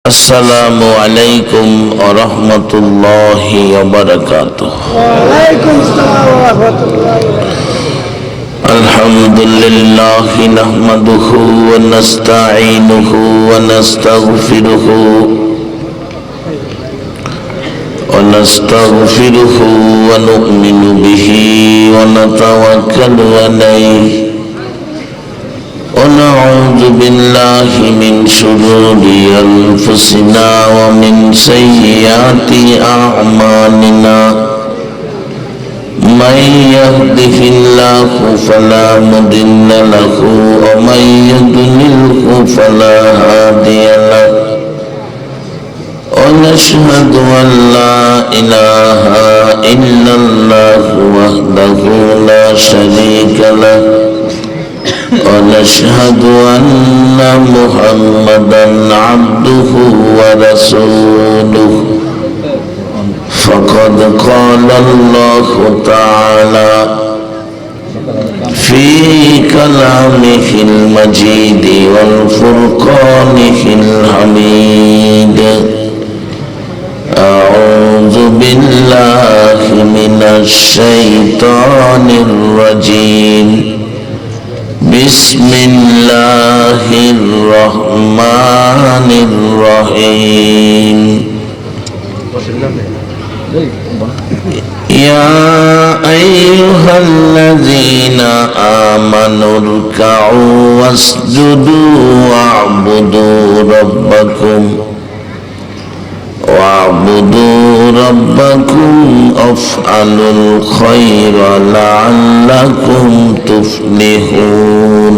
السلام عليكم ورحمة الله وبركاته. وعليكم السلام ورحمة الله وبركاته. الحمد لله نحمده ونستعينه ونستغفره ونؤمن به ونتوكل عليه ونعوذ بالله من شرور أنفسنا ومن سيئات أعمالنا من يهده الله فلا مضل له ومن يضلله فلا هادي له ونشهد أن لا إله إلا الله وحده لا شريك له ونشهد أن محمدا عبده ورسوله فقد قال الله تعالى في كلامه المجيد والفرقانه الحميد أعوذ بالله من الشيطان الرجيم بسم الله الرحمن الرحيم يا أيها الذين آمنوا اركعوا واسجدوا واعبدوا ربكم افعلوا الخير لعلكم تفلحون.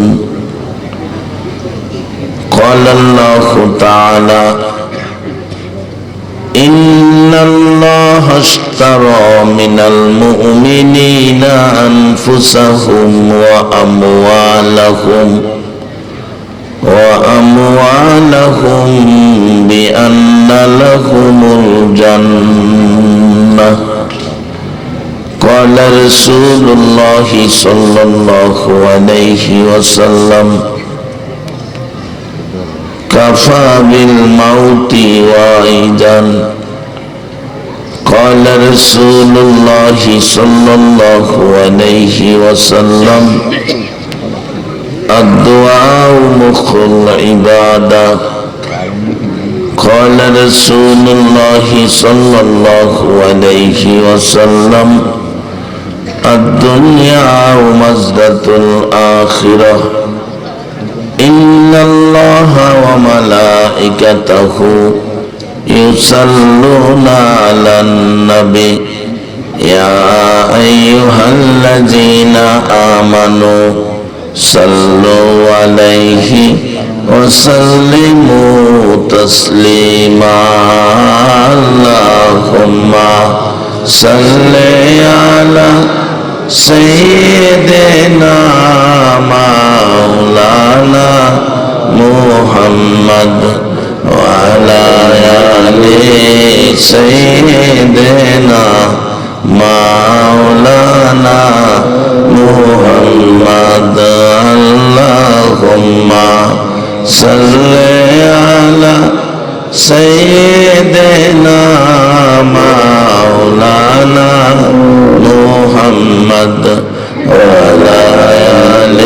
قال الله تعالى إن الله اشترى من المؤمنين أنفسهم وأموالهم بأن لهم الجنة. قال رسول الله صلى الله عليه وسلم كفى بالموت واعظا. قال رسول الله صلى الله عليه وسلم الدعاء مخ العبادة. قال رسول الله صلى الله عليه وسلم الدنيا مزرعة الآخرة. إن الله وملائكته يصلون على النبي يا أيها الذين آمنوا صلوا عليه وسلموا تسليما. اللهم صل على سيدنا مولانا محمد وعلى آل سيدنا مولانا محمد. اللهم صل على سيدنا مولانا محمد وعلى آل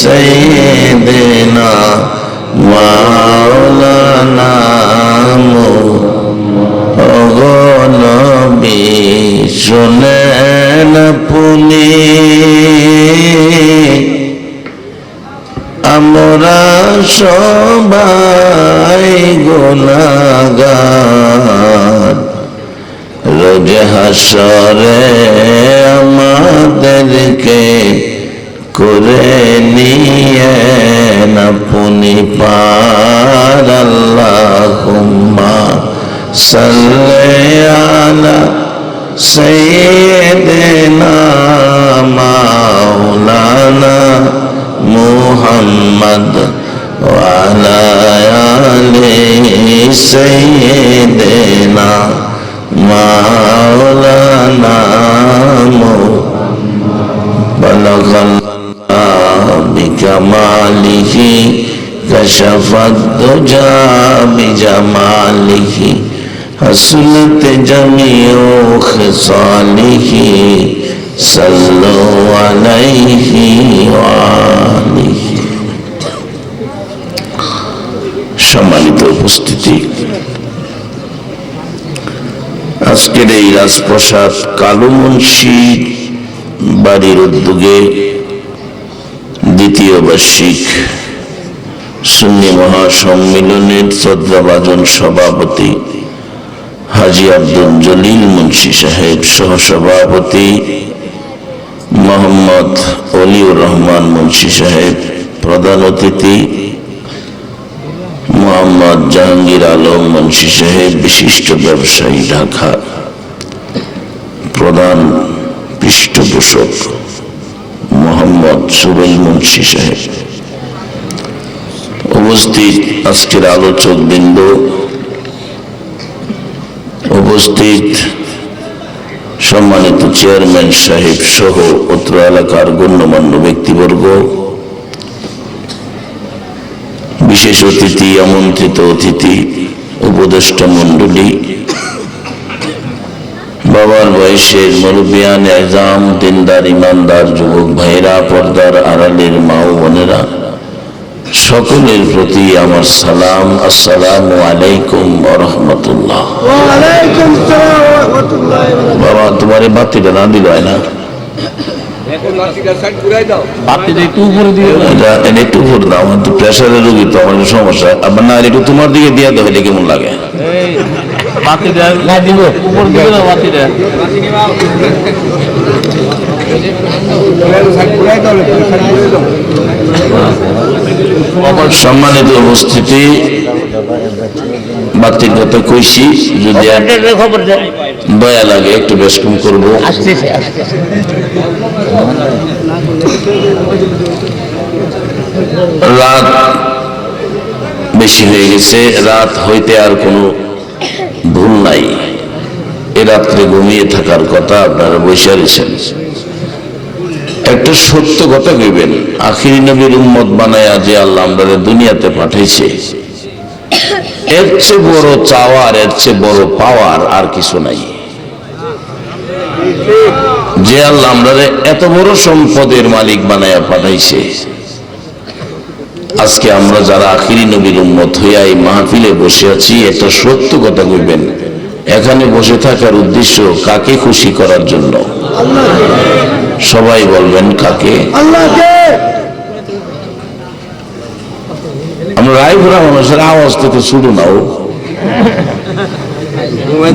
سيدنا مولانا নবী শুনেন পুনি আমরা সবাই গুনাহগার। রোজ হাসরে আমাদেরকে করে নিয়ে আপনি পার। আল্লাহুম্মা সাল্লি আলা সাইয়্যিদিনা মাওলানা মুহাম্মদ ওয়া আলা আলি সাইয়্যিদিনা মাওলানা মুহাম্মদ। বালাগাল বিকামালিহি كشف الدجى بجماله حسنت جميع خصاله صلوا عليه وآله। সম্মানিত উপস্থিতি, আজকের এই রাজপ্রসাদ কালু মুন্সি বাড়ির উদ্যোগে দ্বিতীয় বার্ষিক সুন্নি মহাসম্মিলনের শ্রদ্ধাভাজন সভাপতি হাজী আব্দুল জলিল মুন্সি সাহেব, সহসভাপতি মোহাম্মদ অলিউর রহমান মুন্সি সাহেব, প্রধান অতিথি মোহাম্মদ জাহাঙ্গীর আলম মুন্সি সাহেব, বিশিষ্ট ব্যবসায়ী ঢাকা, প্রধান পৃষ্ঠপোষক মোহাম্মদ সুবেল মুন্সি সাহেব, উপস্থিত আজকের আলোচক বৃন্দ, উপস্থিত সম্মানিত চেয়ারম্যান সাহেব সহ অত্র এলাকার গণ্যমান্য ব্যক্তিবর্গ, বিশেষ অতিথি, আমন্ত্রিত অতিথি, উপদেষ্টা মণ্ডলী, বাবার বয়সের মুরব্বিয়ান এজাম, দিনদার ইমানদার যুবক ভাইরা, পর্দার আড়ালের মা ও বোনেরা, সকলের প্রতি আমার সালাম। আসসালামু আলাইকুম ওয়া রাহমাতুল্লাহ। ওয়া আলাইকুম আসসালাম ওয়া রাহমাতুল্লাহ। বাবা, তোমার এই বাতিটা না দিল হয় না? এখন বাতিটা সাইড ঘুরাই দাও। বাতিটা একটু উপরে দিয়ে দাও। এটা একটু উপরে দাও, আমার তো প্রেসারের রোগী, তো আমার একটু সমস্যা। আবার না একটু তোমার দিকে দিয়ে দাও, হলে কেমন লাগে? এই বাতিটা না দিব, উপর দিকে দাও বাতিটা। বাতি নিবা। সাইড ঘুরাই দাও, সাইড ঘুরাই দাও। সম্মানিত উপস্থিতি, বাতির কথা কইছি, যদি খবর দেন, দয়া লাগে একটু বেশ কম করবো। আসতেছে। রাত বেশি হয়ে গেছে, রাত হইতে আর কোনো ভুল নাই। এ রাত্রে ঘুমিয়ে থাকার কথা, আপনারা বসে রয়েছেন। একটা সত্য কথা কইবেন, আখিরি নবীর উম্মত বানায়া যে আল্লাহ আমাদের দুনিয়াতে পাঠাইছে, এর চেয়ে বড় চাওয়ার, এর চেয়ে বড় পাওয়ার আর কিছু নাই। যে আল্লাহ আমাদের এত বড় সম্পদের মালিক বানায়া পাঠাইছে, আজকে আমরা যারা আখিরি নবীর উম্মত হইয়া এই মাহফিলে বসে আছি, একটা সত্য কথা কইবেন, এখানে বসে থাকার উদ্দেশ্য কাকে খুশি করার জন্য? সবাই বলবেন কাকে? আল্লাহকে। আমরা রায়পুরা মানুষের আওয়াজ থেকে শুরু নাও,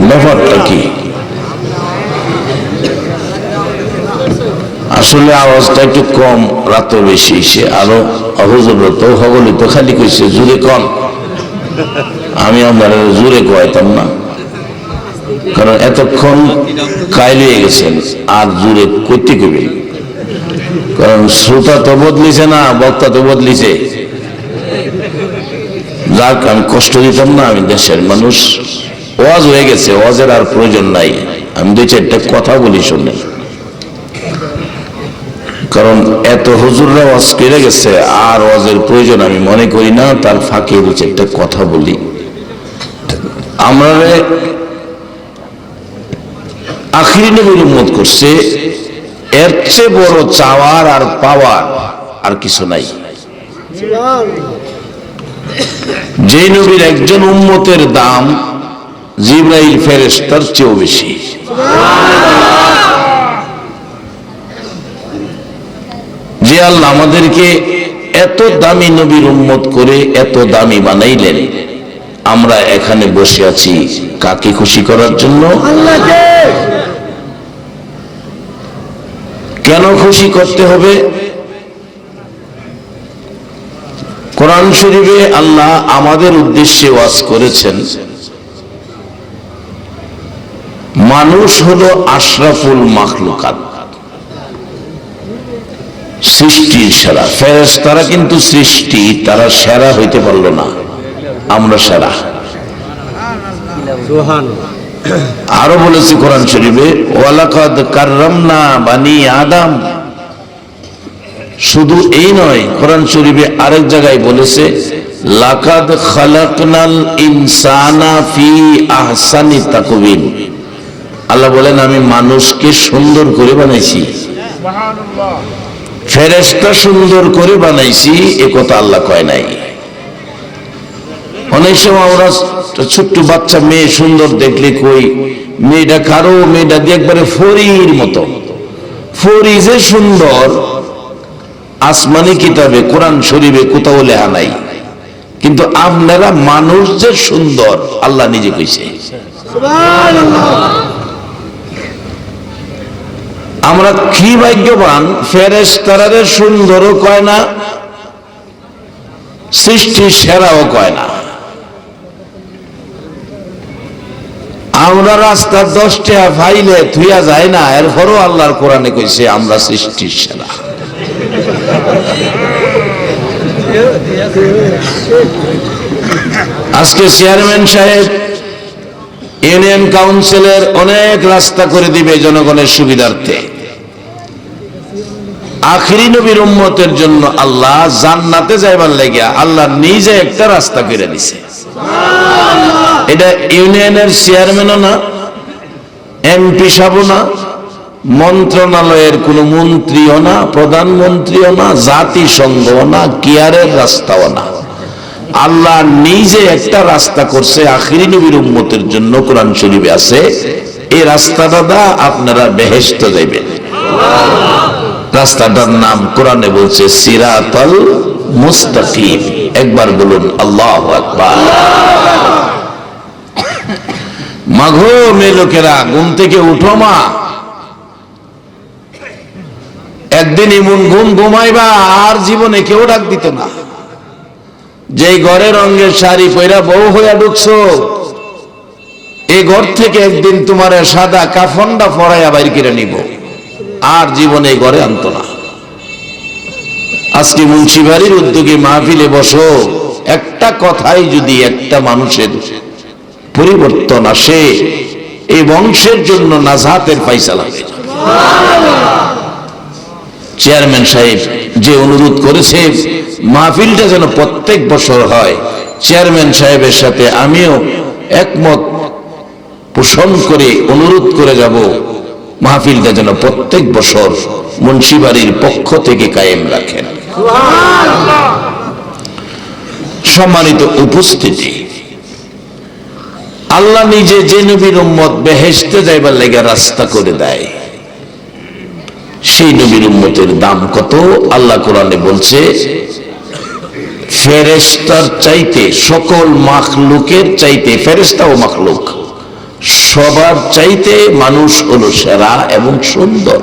ব্যাপারটা কি? আসলে আওয়াজটা একটু কম, রাত বেশি এসে আরো অহুজুরত হগলিত খালি কইছে জুড়ে কম। আমি আমার জুড়ে কয়াইতাম না, কারণ এতক্ষণ কাইলিয়ে গেছেন, আর জুড়ে করতে কইবে, কারণ শ্রোতা তো বদলিছে না, বক্তা তো বদলিছে। যাক, আমি কষ্ট দিতাম না, আমি দেশের মানুষ, ওয়াজ হয়ে গেছে, ওয়াজের আর প্রয়োজন নাই। আমি দুই চারটা কথা বলি, শুনেন, কারণ এত হুজুররা ওয়াজ করে গেছে, আর ওয়াজের প্রয়োজন আমি মনে করি না। তার ফাঁকে দুই চারটা কথা বলি। আমরা আখিরি নবীর উম্মত করছে, এর চেয়ে বড় চাওয়ার আর পাওয়ার আর কিছু নাই। যে নবীর একজন উম্মতের দাম জিবরাইল ফেরেশতার চেয়েও বেশি। যে আল্লাহ আমাদেরকে এত দামি নবীর উম্মত করে এত দামি বানাইলেন, আমরা এখানে বসে আছি কাকে খুশি করার জন্য? আল্লাহকে। কেন খুশি করতে হবে? কোরআন শরীফে আল্লাহ আমাদের উদ্দেশ্যে ওয়াজ করেছেন, মানুষ হলো আশরাফুল মাখলুকাত, সৃষ্টির সেরা। ফেরেশতারা কিন্তু সৃষ্টি, তারা সেরা হইতে পারল না, আমরা সেরা। আরো বলেছি কোরআন শরীফে, ওয়ালাকাদ কাররামনা বানি আদম। শুধু এই নয়, কোরআন শরীফে আরেক জায়গায় বলেছে, লাকাদ খালাকনাল ইনসানা ফি আহসানি তাকওয়িম। আল্লাহ বলেন আমি মানুষকে সুন্দর করে বানাইছি, ফেরেশতা সুন্দর করে বানাইছি, এ কথা আল্লাহ কয় নাই। অনেক সময় আমরা ছোট্ট বাচ্চা মেয়ে সুন্দর দেখলে কই মেয়েটা কারো, মেয়েটা দিয়ে একবারে ফরির মতো। ফরি যে সুন্দর আসমানি কিতাবে কোরআন শরীফে কোথাও লেখা নাই, কিন্তু আপনারা মানুষ যে সুন্দর আল্লাহ নিজে কইছে। আমরা কি ভাগ্যবান, ফেরেশতারে সুন্দরও কয় না, সৃষ্টির সেরাও কয় না। আমরা রাস্তার 10 টাকা ফাইলে থুইয়া যায় না, এরপরও আল্লাহর কোরআনে কইছে আমরা সৃষ্টির সেরা। আজকে চেয়ারম্যান সাহেব ইউনিয়ন কাউন্সিলের অনেক রাস্তা করে দিবে জনগণের সুবিধার্থে। আখিরি নবীর উম্মতের জন্য আল্লাহ জান্নাতে যাইবার লাগিয়া আল্লাহ নিজে একটা রাস্তা করে দিছে। এটা ইউনিয়নের চেয়ারম্যানও না, এমপি সাহেবও না, মন্ত্রণালয়ের কোন মন্ত্রীও না, প্রধানমন্ত্রীও না, জাতিসংঘও না, কেয়ারের রাস্তাও না, আল্লাহ নিজে একটা রাস্তা করছে আখিরি নবীর উম্মতের জন্য। কোরআন শরীফে আছে এই রাস্তাটা দা আপনারা বেহেশতে যাইবেন। রাস্তাটার নাম কোরআনে বলছে সিরাতাল মুস্তাকিম। একবার বলুন আল্লাহু আকবার। মাগো মেয়ে লোকেরা, ঘুম থেকে উঠো মা, একদিন এমন ঘুম ঘুমাইবা আর জীবনে কেউ ডাক দিত না। যে ঘরে রঙের শাড়ি পয়রা বউ হইয়া ঢুকছো, এই ঘর থেকে একদিন তোমার সাদা কাফনটা পরাইয়া বাইর করে নিব, আর জীবনে এই ঘরে আনতো না। আজকে মুন্সিবাড়ির উদ্যোগে মাহফিলে বসো, একটা কথাই যদি একটা মানুষের পরিবর্তন আসে, এই বংশের জন্য নাজাতের ফায়সালা হয়ে যাবে। চেয়ারম্যান সাহেব যে অনুরোধ করেছে মাহফিলটা যেন প্রত্যেক বছর হয়, চেয়ারম্যান সাহেবের সাথে আমিও একমত পোষণ করে অনুরোধ করে যাব মাহফিলটা যেন প্রত্যেক বছর মুন্সিবাড়ির পক্ষ থেকে কায়েম রাখেন। সম্মানিত উপস্থিতি, আল্লাহ নিজে যে নবীর উম্মত বেহেশতে যাইবার লাগা রাস্তা করে দেয়, সেই নবীর উম্মতের দাম কত আল্লাহ কোরআনে বলছে। ফেরেশতার চাইতে, সকল মাখলুকের চাইতে, ফেরেশতা ও মাখলুক সবার চাইতে মানুষ হলো সেরা এবং সুন্দর।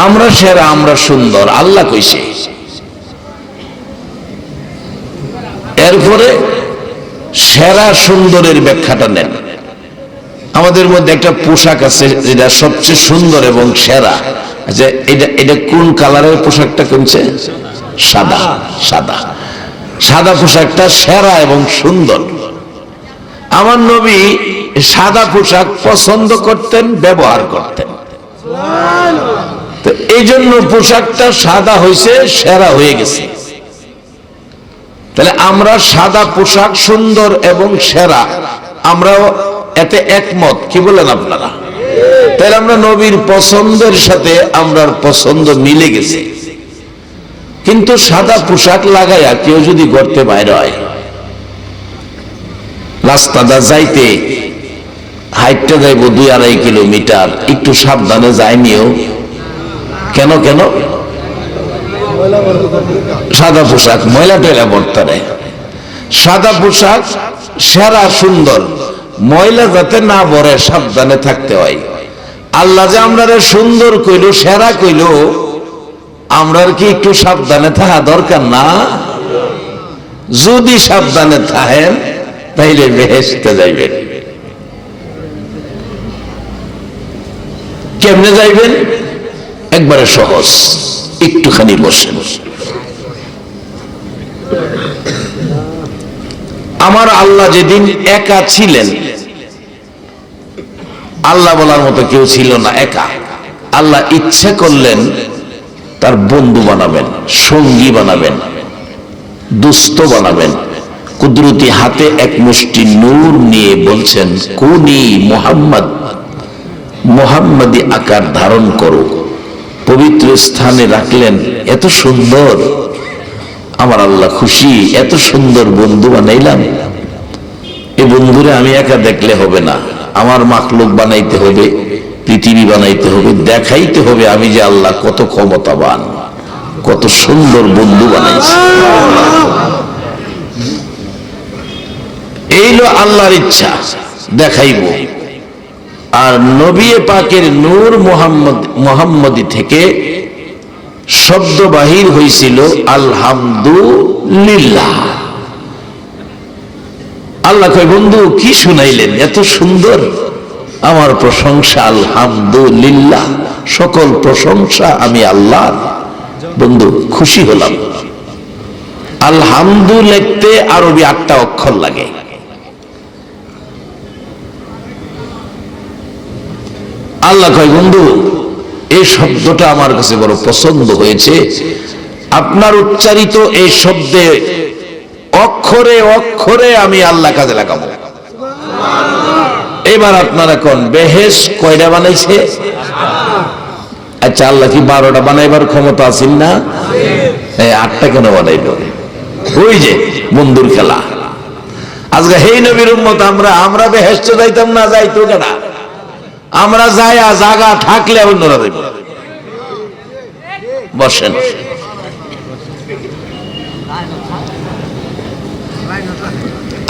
আমরা সেরা, আমরা সুন্দর, আল্লাহ কইছে। এরপরে সেরা সুন্দরের ব্যাখ্যাটা নেন। আমাদের মধ্যে একটা পোশাক আছে যেটা সবচেয়ে সুন্দর এবং সেরা। আচ্ছা, এটা কোন কালারের পোশাকটা কিনছে? সাদা। সাদা সাদা পোশাকটা সেরা এবং সুন্দর। আমার নবী সাদা পোশাক পছন্দ করতেন, ব্যবহার করতেন। তো এই জন্য পোশাকটা সাদা হয়েছে, সেরা হয়ে গেছে। তাহলে আমরা সাদা পোশাক সুন্দর এবং সেরা, আমরাও এতে একমত। কি বলেন আপনারা? তাহলে আমরা নবীর পছন্দের সাথে আমরার পছন্দ মিলে গেছে। কিন্তু সাদা পোশাক লাগাইয়া কেউ যদি গর্তে বাইরে হয়, রাস্তাটা যাইতে হাইটটা যাইব 2-2.5 কিলোমিটার, একটু সাবধানে যায়নিও। কেন কেন? সাদা পোশাক ময়লা টয়লা পড়তে নেই। সাদা পোশাক সেরা সুন্দর, ময়লা যাতে না পড়ে সাবধানে থাকতে হয়। আল্লাহ যে আমরা সুন্দর কইল, সেরা কইল, আমরা কি একটু সাবধানে থাকা দরকার না? যদি সাবধানে থাকেন তাইলে বেহেশতে যাইবেন। কেমনে যাইবেন? একবারে সহজ, একটুখানি বসেন। আমার আল্লাহ যেদিন একা ছিলেন, আল্লাহ বলার মতো কেউ ছিল না, একা। আল্লাহ ইচ্ছা করলেন তার বন্ধু বানাবেন, সঙ্গী বানাবেন। দুস্থ বানাবেন। কুদরতি হাতে এক মুষ্টি নূর নিয়ে বলছেন, কুনি মুহাম্মদ, মুহাম্মাদি আকার ধারণ করো। পবিত্র স্থানে রাখলেন। এত সুন্দর, আমার আল্লাহ খুশি, এত সুন্দর বন্ধু বানাইলাম। এই বন্ধুরে আমি একা দেখলে হবে না, আমার মাখলুক বানাইতে হবে, পৃথিবী বানাইতে হবে, দেখাইতে হবে আমি যে আল্লাহ কত ক্ষমতাবান, কত সুন্দর বন্ধু বানাইছে। এই হলো আল্লাহর ইচ্ছা, দেখাইব। আর নবী পাকের নূর মুহাম্মদি থেকে শব্দ বাহির হয়েছিল আলহামদুলিল্লাহ। আল্লাহ কয়, বন্ধু কি শুনাইলেন, এত সুন্দর, আমার প্রশংসা আলহামদুলিল্লাহ, সকল প্রশংসা আমি আল্লাহর। বন্ধু খুশি হলাম। আলহামদু লিখতে আরবি 8টা অক্ষর লাগে। আল্লাহ কয়, বন্ধু এই শব্দটা আমার কাছে বড় পছন্দ হয়েছে, আপনার উচ্চারিত এই শব্দে অক্ষরে অক্ষরে আমি আল্লাহ কাজে লাগাবো। এবার আপনারা কোন বেহেশ কয়টা বানাইছে? আচ্ছা, আল্লাহ কি 12টা বানাইবার ক্ষমতা আছেন না? 8টা কেন বানাইলো? ওই যে বন্ধুর খেলা। আজকে হেই নবীর উম্মত আমরা বেহেশত যাইতাম না, যাইতো কেনা? আমরা যাইয়া জায়গা থাকলে অন্যরা দেব। বসেন।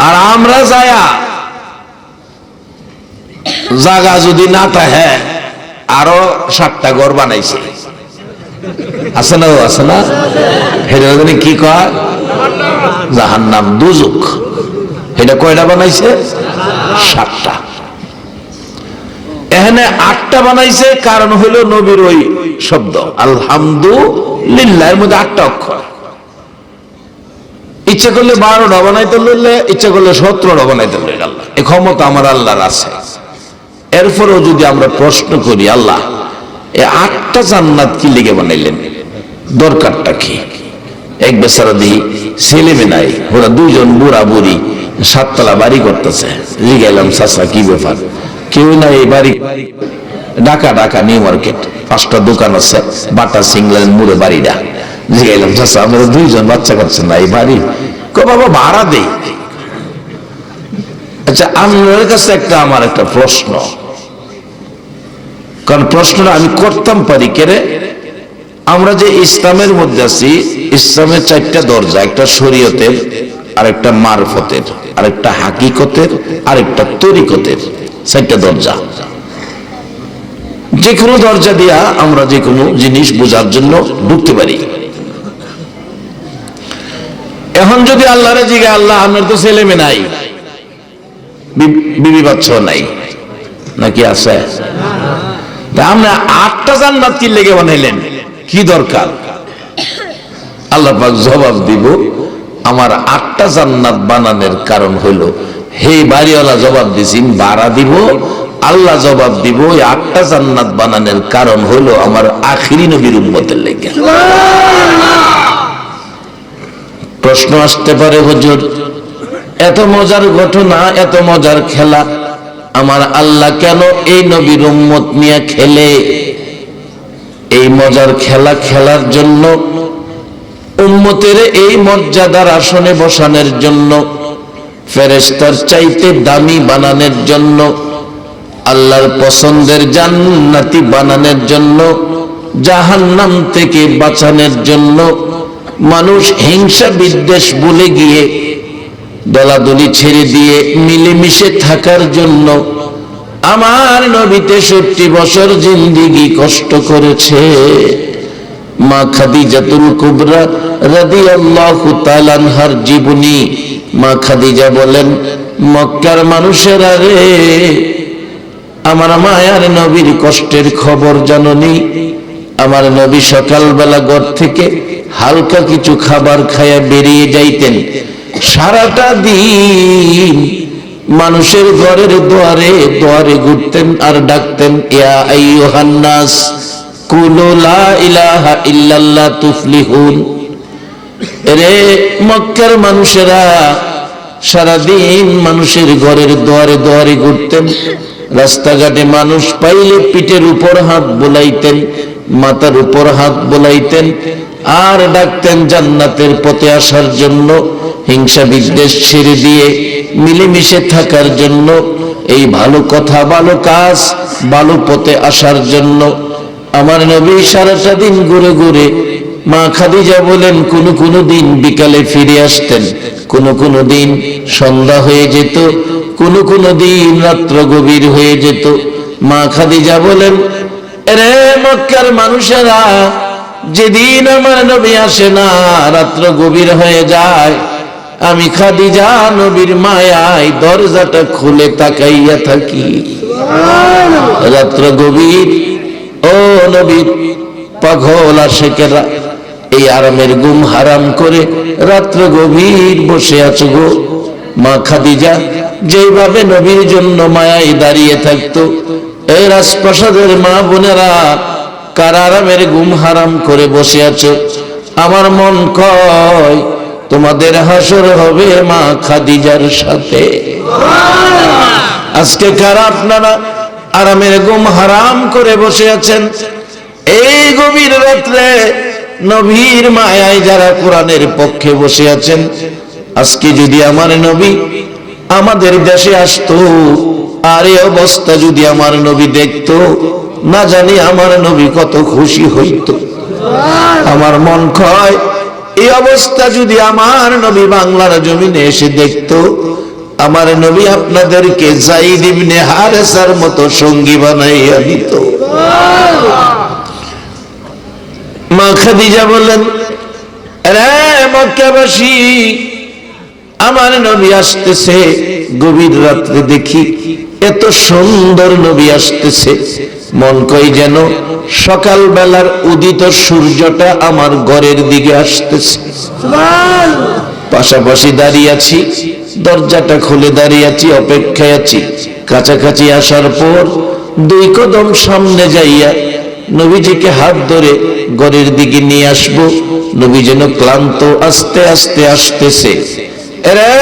আর আমরা যাইয়া জায়গা যদি না থাকে, আরো 7টা ঘর বানাইছে, আছে না? আছে না? সেটা কি কয়? জাহান্নাম, দুজক। এটা কয়টা বানাইছে? 7টা। এখানে 8টা বানাইছে, কারণ হইল নবীর ওই শব্দ আলহামদুলিল্লাহ, এর মধ্যে 8টা অক্ষর। ইচ্ছা করলে 12টা বানাইতে লইলে, ইচ্ছা করলে 17টা বানাইতে লইলে, আল্লাহ এই ক্ষমতা আমার আল্লাহর আছে। এরপরেও যদি আমরা প্রশ্ন করি, আল্লাহ এই 8টা জান্নাত কি লেগে বানাইলেন, দরকারটা কি? এক বেচারা দিই ছেলে মেয়ে নাই, ওরা 2জন বুড়া বুড়ি 7তলা বাড়ি করতেছে। জিগাইলাম, চাচা কি ব্যাপার? কেউ নাই এই বাড়ি, ঢাকা নিউ মার্কেট, 5টা দোকান আছে, বাটা সিংলার মুড়ে বাড়িটা। জিগাইলাম, চাচা আমরা 2জন বাচ্চা কাচ্চা না, এই বাড়ি বাবা ভাড়া দেই। আচ্ছা, আপনার কাছে আমার একটা প্রশ্ন, কারণ প্রশ্নটা আমি করতাম পারি কেরে। আমরা যে ইসলামের মধ্যে আছি, ইসলামের 4টা দরজা, একটা শরীয়তের, আরেকটা মারফতের, আরেকটা হাকিকতের, আরেকটা তরিকতের, 4টা দরজা। যে কোনো দরজা দিয়া আমরা যে কোনো জিনিস বোঝার জন্য ঢুকতে পারি। এখন যদি আল্লাহরে জিজ্ঞাসা, আল্লাহ আমার তো ছেলে মেয়ে নাই, বিবি বাচ্চা নাই, নাকি আছে? আমরা 8টা জান্নাত কি লেগে বানাইলেন, কি দরকার? আল্লাহ পাক জবাব দিব, আমার 8টা জান্নাত বানানোর কারণ হইল, হে বাড়িওয়ালা জবাব দিছেন ভাড়া দিব। আল্লাহ জবাব দিব, ওই 8টা জান্নাত বানানোর কারণ হইল আমার আখিরি নবীর উম্মতের লেগে। প্রশ্ন আসতে পারে, হুজুর এত মজার ঘটনা, এত মজার খেলা, আমার আল্লাহ কেন এই নবীর উম্মত নিয়ে খেলে? এই মজার খেলা খেলার জন্য, উম্মতের এই মর্যাদার আসনে বসানোর জন্য, ফেরেশতার চাইতে দামি বানানোর জন্য, আল্লাহর পছন্দের জান্নাতি বানানোর জন্য, জাহান্নাম থেকে বাঁচানোর জন্য, মানুষ হিংসা বিদ্বেষ ভুলে গিয়ে দলাদলি ছেড়ে দিয়ে মিলেমিশে থাকার জন্য আমার নবী 63 বছর জিন্দেগি কষ্ট করেছে। মা খাদিজাতুল কুবরা রাদিয়াল্লাহু তাআলা আনহার জীবনী, মা খাদিজা বলেন, মক্কার মানুষেরা রে, আমার মায়ার নবীর কষ্টের খবর জাননি? আমার নবী সকালবেলা ঘর থেকে হালকা কিছু খাবার খায়া বেরিয়ে যাইতেন, সারাটা দিন মানুষের ঘরের দুয়ারে দুয়ারে ঘুরতেন আর ডাকতেন, ইয়া আইয়ুহান নাস কুলু লা ইলাহা ইল্লাল্লাহ তুফলিহুন। রে মক্কার মানুষেরা সারাদিন মানুষের ঘরের দুয়ারে দুয়ারে ঘুরতেন, রাস্তাঘাটে মানুষ পাইলে পিঠের উপর হাত বোলাইতেন, মাথার উপর হাত বোলাইতেন, আর ডাকতেন জান্নাতের পথে আসার জন্য, হিংসা বিদ্বেষ ছেড়ে দিয়ে মিলেমিশে থাকার জন্য, এই ভালো কথা ভালো কাজ ভালো পথে আসার জন্য। আমার নবী সারাটা দিন ঘুরে ঘুরে, মা খাদিজা বলেন কোন দিন বিকালে ফিরে আসতেন, কোন দিন সন্ধ্যা হয়ে যেত, কোন দিন রাত্র গভীর হয়ে যেত। মা খাদিজা বলেন, রে মক্কার মানুষেরা, যেদিন আমার নবী আসে না, রাত্র গভীর হয়ে যায়, আমি খাদিজা নবীর মায়ায় দরজাটা খুলে তাকাইয়া থাকি। রাত্র গভীর, ও নবীর পাগল আশিকেরা, এই আরামের ঘুম হারাম করে রাত্র গভীর বসে আছো গো। মা খাদিজা যেভাবে নবীর জন্য মায়ায় দাঁড়িয়ে থাকতো, এই রাজপ্রাসাদের মা বোনেরা কার আরামের ঘুম হারাম করে বসে আছো? আমার মন কয় তোমাদের হাসর হবে মা খাদিজার সাথে। আজকে কারা আপনারা আরামের ঘুম হারাম করে বসে আছেন? এই গভীর রাত্রে নবীর মায়ায় যারা কোরআনের পক্ষে বসে আছেন, আজকে যদি আমার নবী আমাদের দেশে আসতো, আর এই অবস্থা যদি আমার নবী দেখতো, না জানি আমার নবী কত খুশি হইতো। আমার মন কয় এই অবস্থা যদি আমার নবী বাংলার জমিনে এসে দেখতো, আমার নবী আপনাদেরকে যায়েদ ইবনে হারেসার মতো সঙ্গী বানাইয়া দিত। মা খাদিজা বলেন, রে মক্কাবাসী, আমার নবী আসতেছে। গভীর রাত্রে দেখি এত সুন্দর নবী আসতেছে, মন কই যেন সকাল বেলার উদিত সূর্যটা আমার ঘরের দিকে আসতেছে। পাশাপাশি দাঁড়িয়ে আছি, দরজাটা খুলে দাঁড়িয়ে আছি, অপেক্ষায় আছি। কাছাকাছি আসার পর দুই কদম সামনে যাইয়া নবীজিকে হাত ধরে ঘরের দিকে নিয়ে আসবো। নবী যেন ক্লান্ত আস্তে আস্তে আসতেছে। রে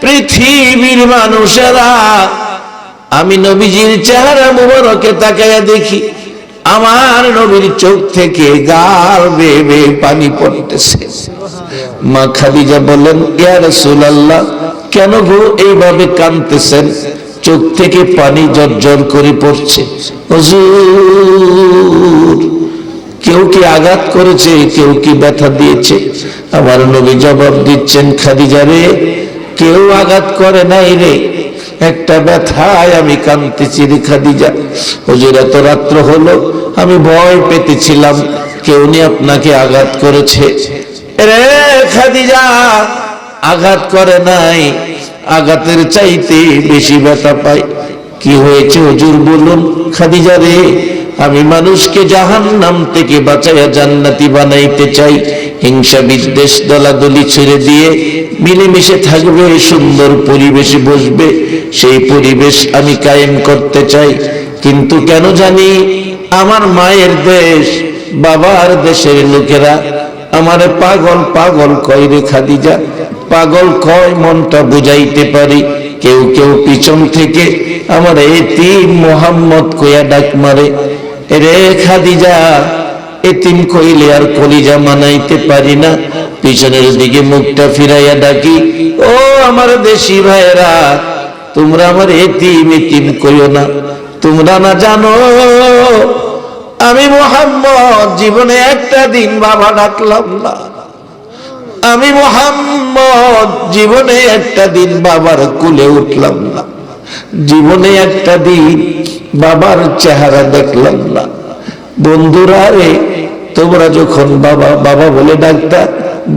পৃথিবীর মানুষেরা, আমি নবীজির চেহারা মুবারকে তাকাইয়া দেখি আমার নবীর চোখ থেকে গাল বেয়ে বেয়ে পানি পড়তেছে। মা খাদিজা বলেন, ইয়া রাসূলুল্লাহ, কেন গো এইভাবে কাঁদতেছেন? চোখ থেকে পানি ঝরঝর করে পড়ছে। হুজুর, কেউ কি আঘাত করেছে, কেউ কি ব্যথা দিয়েছে? আমার নবী জবাব দিচ্ছেন, খাদিজা রে, কেউ আঘাত করে নাই রে, একটা ব্যথায় আমি কাঁদতেছি রে খাদিজা। হুজুর, এত রাত্র হলো, আমি ভয় পেতেছিলাম কেউ নি আপনাকে আঘাত করেছে। রে খাদিজা, আঘাত করে নাই, আঘাতের চাইতে বেশি ব্যথা পাই। কি হয়েছে হুজুর বলুন? খাদিজা রে, আমি মানুষকে জাহান্নাম থেকে বাঁচাইয়া জান্নাতি বানাইতে চাই। হিংসা বিদ্বেষ দলাদলি ছেড়ে দিয়ে মিলেমিশে থাকবে, সুন্দর পরিবেশে বসবে, সেই পরিবেশ আমি কায়েম করতে চাই। কিন্তু কেন জানি আমার মায়ের দেশ, বাবার দেশের লোকেরা আমারে পাগল পাগল কয় রে খাদিজা। পাগল কয় মনটা বুঝাইতে পারি, কেউ কেউ পিছন থেকে আমার এতিম মোহাম্মদ কইয়া ডাক মারে। রে খাদিজা, এতিম কইলে আর কলিজা মানাইতে পারি না, পিছনের দিকে মুখটা ফিরাইয়া ডাকি, ও আমার দেশি ভাইরা, তোমরা আমার এতিম এতিম কইও না। তোমরা না জানো আমি মোহাম্মদ জীবনে একটা দিন বাবা ডাকলাম না। আমি মোহাম্মদ জীবনে একটা দিন বাবার কোলে উঠলাম না। জীবনে একটা দিন বাবার চেহারা দেখলাম না। বন্ধুরা রে, তোমরা যখন বাবা বাবা বলে ডাকতা,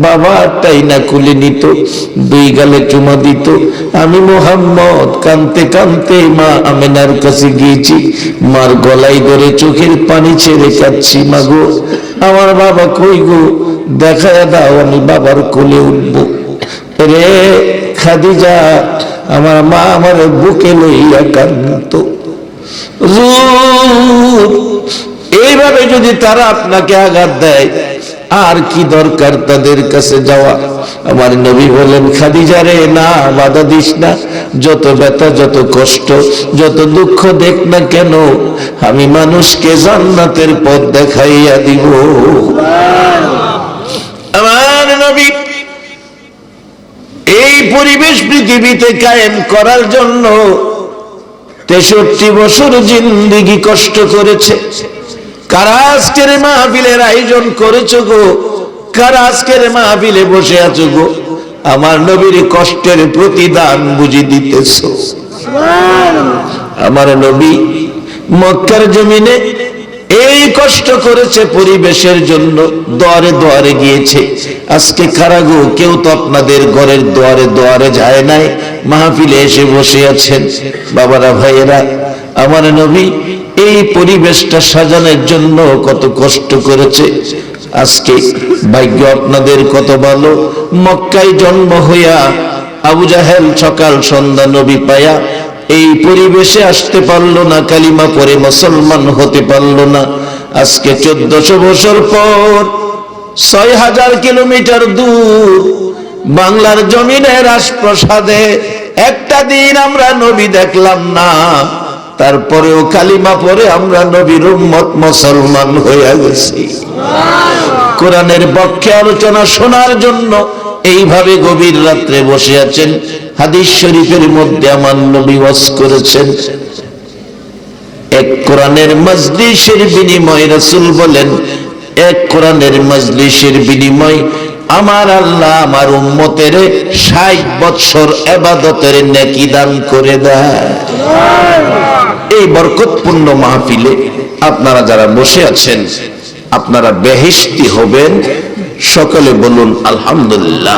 বাবাটাই না কুলে নিত, দুই গালে চুমা দিত। আমি মোহাম্মদ কাঁদতে কাঁদতে মা আমেনার কাছে গিয়েছি, মার গলায় ধরে চোখের পানি ছেড়ে কাঁদছি, মা গো আমার বাবা কই গো, দেখায় দাও, আমি বাবার কোলে উঠবো। রে খাদিজা, আমার মা আমার বুকে লইয়া কাঁদতো। এইভাবে যদি তারা আপনাকে আঘাত দেয়, আর কি দরকার তাদের কাছে যাওয়া? আমার নবী বলেন, খাদিজা রে, না, বাধা দিস না। যত ব্যথা, যত কষ্ট, যত দুঃখ দেখ না কেন, আমি মানুষকে জান্নাতের পথ দেখাইয়া দিব। আমার নবী এই পরিবেশ পৃথিবীতে কায়েম করার জন্য 63 বছর জিন্দেগি কষ্ট করেছে। কারা আজকের মাহফিলের আয়োজন করেছো গো? কারা আজকের মাহফিলে বসে আছো গো? আমার নবীর কষ্টের প্রতিদান বুঝি দিতেছো। আমার নবী মক্কার জমিনে এই কষ্ট করেছে পরিবেশের জন্য, দুয়ারে দুয়ারে গিয়েছে। আজকে কারা গো? কেউ তো আপনাদের ঘরের দুয়ারে দুয়ারে যায় নাই, মাহফিলে এসে বসে আছেন। বাবারা, ভাইয়েরা, আমার নবী এই পরিবেশটা সাজানোর জন্য কত কষ্ট করেছে। আজকে ভাগ্য আপনাদের কত ভালো, মক্কায় জন্ম হইয়া আবু জাহেল সকাল সন্ধ্যা নবী পায়া এই পরিবেশে আসতে পারলো না, কালিমা পড়ে মুসলমান হতে পারলো না। আজকে 1400 বছর পর 6000 কিলোমিটার দূর বাংলার জমিনে রাজপ্রাসাদে একটা দিন আমরা নবী দেখলাম না, তারপরেও কালিমা পড়ে আমরা নবীর উম্মত মুসলমান হয়ে গেছি। কোরআনের পক্ষে আলোচনা শোনার জন্য এইভাবে গভীর রাত্রে বসে আছেন। হাদিস শরীফের মধ্যে আমার নবী ওয়াজ করেছেন, এক কোরআনের মজলিসের বিনিময়, রাসূল বলেন, এক কোরআনের মজলিসের বিনিময় আমার আল্লাহ আমার উম্মতের 60 বছর ইবাদতের নেকি দান করে দেয়। এই বরকতপূর্ণ মাহফিলে আপনারা যারা বসে আছেন, আপনারা বেহেশতি হবেন। সকলে বলুন আলহামদুলিল্লাহ।